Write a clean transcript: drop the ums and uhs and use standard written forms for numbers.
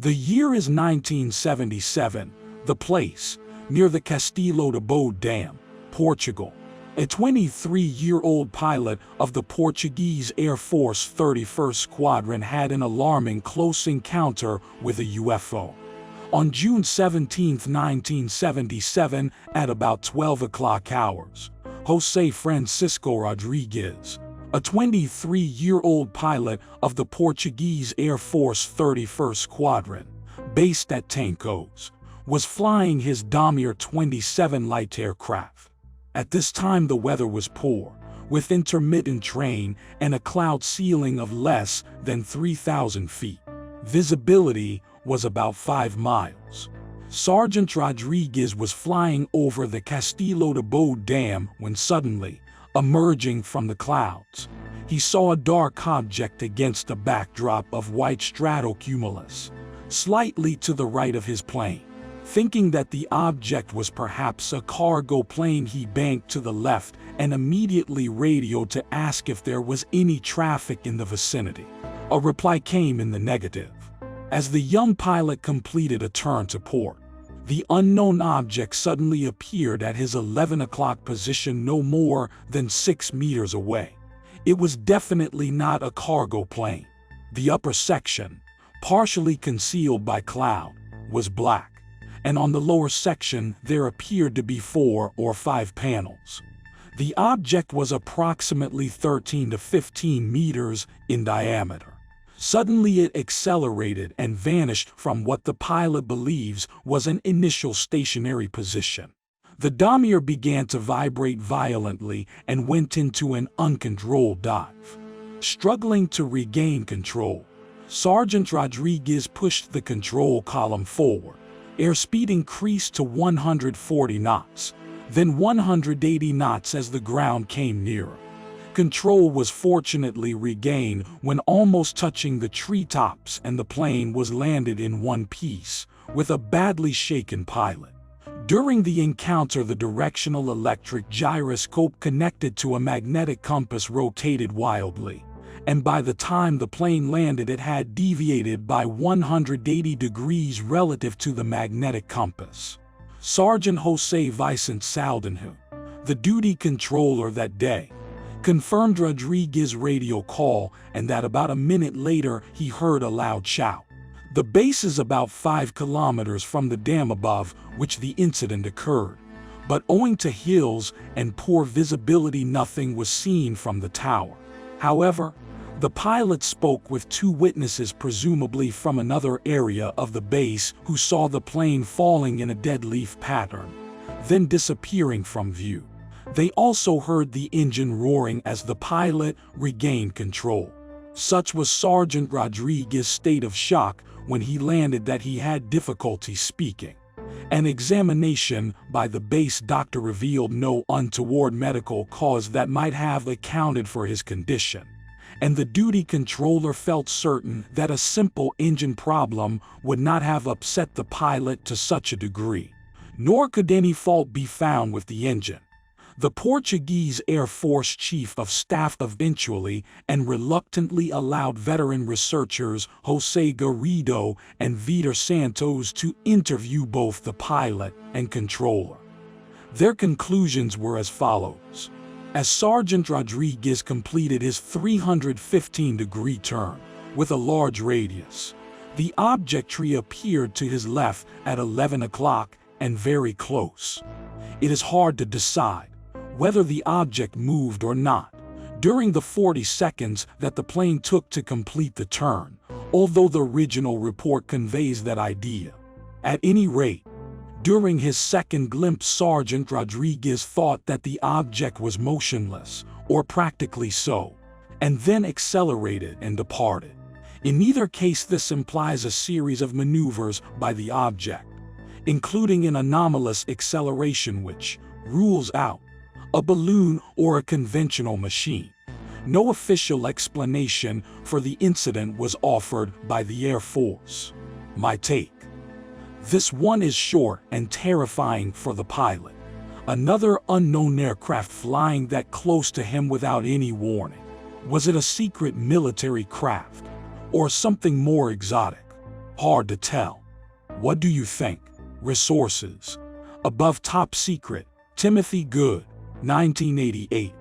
The year is 1977, the place, near the Castelo de Bo Dam, Portugal. A 23-year-old pilot of the Portuguese Air Force 31st Squadron had an alarming close encounter with a UFO. On June 17, 1977, at about 12 o'clock hours, José Francisco Rodrigues, a 23-year-old pilot of the Portuguese Air Force 31st Squadron, based at Tancos, was flying his Domier 27 light aircraft. At this time the weather was poor, with intermittent rain and a cloud ceiling of less than 3,000 feet. Visibility was about 5 miles. Sergeant Rodrigues was flying over the Castelo de Bo Dam when suddenly, emerging from the clouds, he saw a dark object against a backdrop of white stratocumulus, slightly to the right of his plane. Thinking that the object was perhaps a cargo plane, he banked to the left and immediately radioed to ask if there was any traffic in the vicinity. A reply came in the negative. As the young pilot completed a turn to port, the unknown object suddenly appeared at his 11 o'clock position no more than 6 meters away. It was definitely not a cargo plane. The upper section, partially concealed by cloud, was black, and on the lower section there appeared to be 4 or 5 panels. The object was approximately 13 to 15 meters in diameter. Suddenly it accelerated and vanished from what the pilot believes was an initial stationary position. The Domier began to vibrate violently and went into an uncontrolled dive. Struggling to regain control, Sergeant Rodrigues pushed the control column forward. Airspeed increased to 140 knots, then 180 knots as the ground came nearer. Control was fortunately regained when almost touching the treetops, and the plane was landed in one piece, with a badly shaken pilot. During the encounter, the directional electric gyroscope connected to a magnetic compass rotated wildly, and by the time the plane landed it had deviated by 180 degrees relative to the magnetic compass. Sergeant José Vicente Saldanha, the duty controller that day, confirmed Rodrigues' radio call, and that about a minute later he heard a loud shout. The base is about 5 kilometers from the dam above which the incident occurred, but owing to hills and poor visibility nothing was seen from the tower. However, the pilot spoke with 2 witnesses, presumably from another area of the base, who saw the plane falling in a dead leaf pattern, then disappearing from view. They also heard the engine roaring as the pilot regained control. Such was Sergeant Rodrigues' state of shock when he landed that he had difficulty speaking. An examination by the base doctor revealed no untoward medical cause that might have accounted for his condition, and the duty controller felt certain that a simple engine problem would not have upset the pilot to such a degree, nor could any fault be found with the engine. The Portuguese Air Force Chief of Staff eventually and reluctantly allowed veteran researchers José Garrido and Vitor Santos to interview both the pilot and controller. Their conclusions were as follows. As Sergeant Rodrigues completed his 315-degree turn with a large radius, the object reappeared to his left at 11 o'clock and very close. It is hard to decide whether the object moved or not during the 40 seconds that the plane took to complete the turn, although the original report conveys that idea. At any rate, during his second glimpse, Sergeant Rodrigues thought that the object was motionless, or practically so, and then accelerated and departed. In either case, this implies a series of maneuvers by the object, including an anomalous acceleration which rules out a balloon or a conventional machine. No official explanation for the incident was offered by the Air Force. My take: this one is short and terrifying for the pilot. Another unknown aircraft flying that close to him without any warning. Was it a secret military craft or something more exotic? Hard to tell. What do you think? Resources. Above top secret. Timothy Good, 1988.